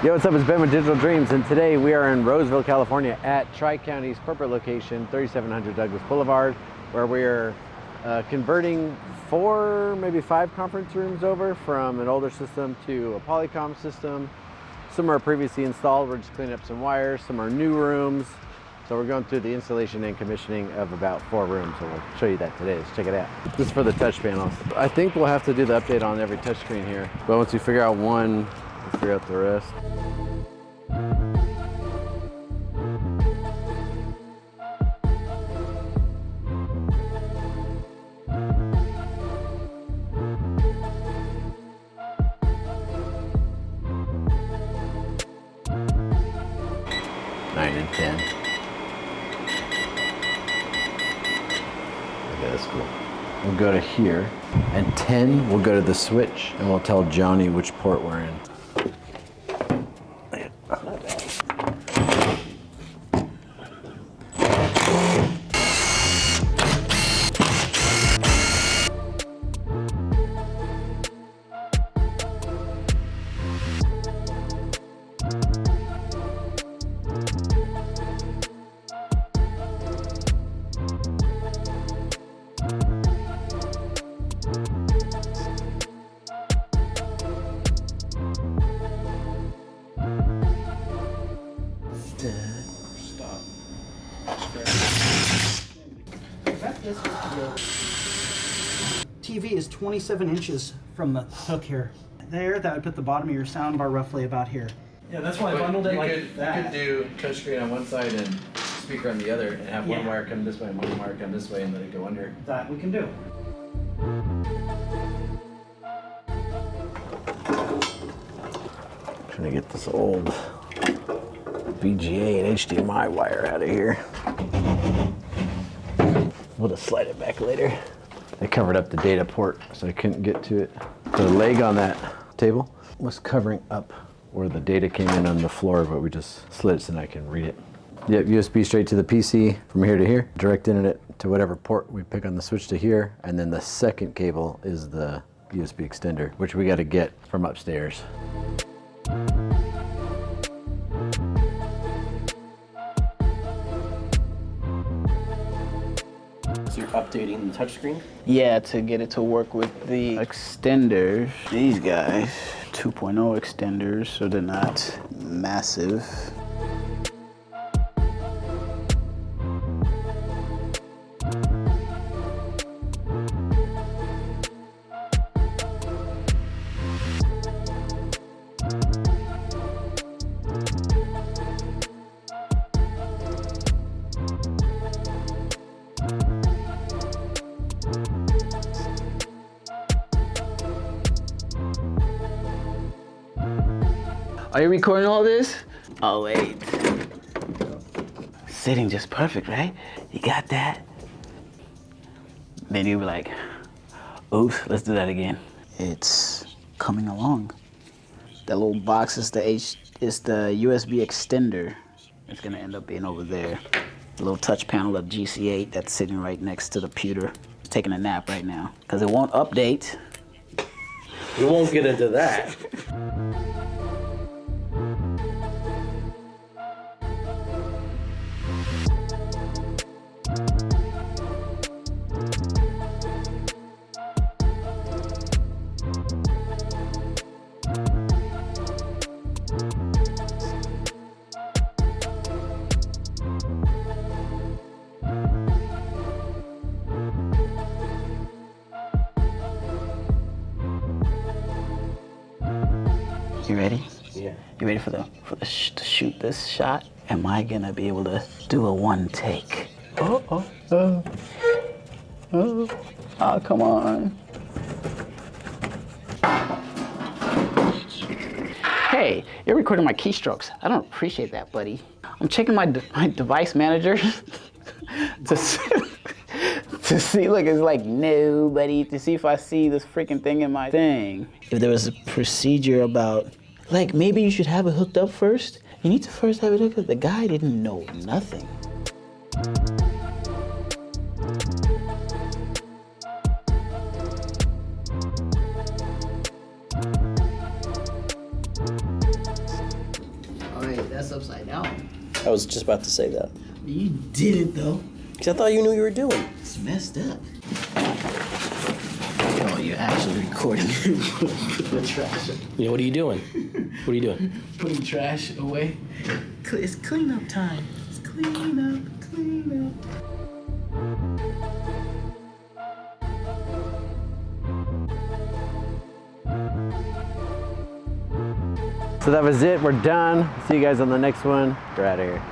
Yo, what's up? It's Ben with Digital Dreams, and today we are in Roseville, California at Tri-County's corporate location, 3700 Douglas Boulevard, where we're converting 4, maybe 5 conference rooms over from an older system to a Polycom system. Some are previously installed. We're just cleaning up some wires. Some are new rooms. So we're going through the installation and commissioning of about 4 rooms. So we'll show you that today. Let's check it out. This is for the touch panels. I think we'll have to do the update on every touch screen here. But once we figure out one, we'll figure out the rest. Nine and 10. Okay, that's cool. We'll go to here, and 10 we'll go to the switch, and we'll tell Johnny which port we're in. Not bad. Stop. TV is 27 inches from the hook here. There, that would put the bottom of your sound bar roughly about here. Yeah, that's why I bundled it like that. You could do touchscreen on one side and speaker on the other, and have one wire come this way and one wire come this way, and let it go under. That we can do. Trying to get this old VGA and HDMI wire out of here. We'll just slide it back later. I covered up the data port so I couldn't get to it. The leg on that table was covering up where the data came in on the floor, but we just slid it so I can read it. Yep, USB straight to the PC from here to here. Direct internet to whatever port we pick on the switch to here. And then the second cable is the USB extender, which we got to get from upstairs. So you're updating the touchscreen? Yeah, to get it to work with the extenders. These guys, 2.0 extenders, so they're not massive. Are you recording all this? Oh, wait. Sitting just perfect, right? You got that? Then you'll be like, oops, let's do that again. It's coming along. That little box is the USB extender. It's gonna end up being over there. The little touch panel of GC8 that's sitting right next to the computer. It's taking a nap right now, because it won't update. We won't get into that. You ready? Yeah. You ready to shoot this shot? Am I gonna be able to do a one take? Oh, come on. Hey, you're recording my keystrokes. I don't appreciate that, buddy. I'm checking my device manager to see, look, it's like nobody, to see if I see this freaking thing in my thing. If there was a procedure about, like, maybe you should have it hooked up first. You need to first have it hooked up. The guy didn't know nothing. that's upside down. I was just about to say that. You did it though. Because I thought you knew what you were doing. It's messed up. Oh, you're actually recording. The trash. You know, what are you doing? What are you doing? Putting trash away. It's cleanup time. It's cleanup. So that was it. We're done. See you guys on the next one. We're out of here.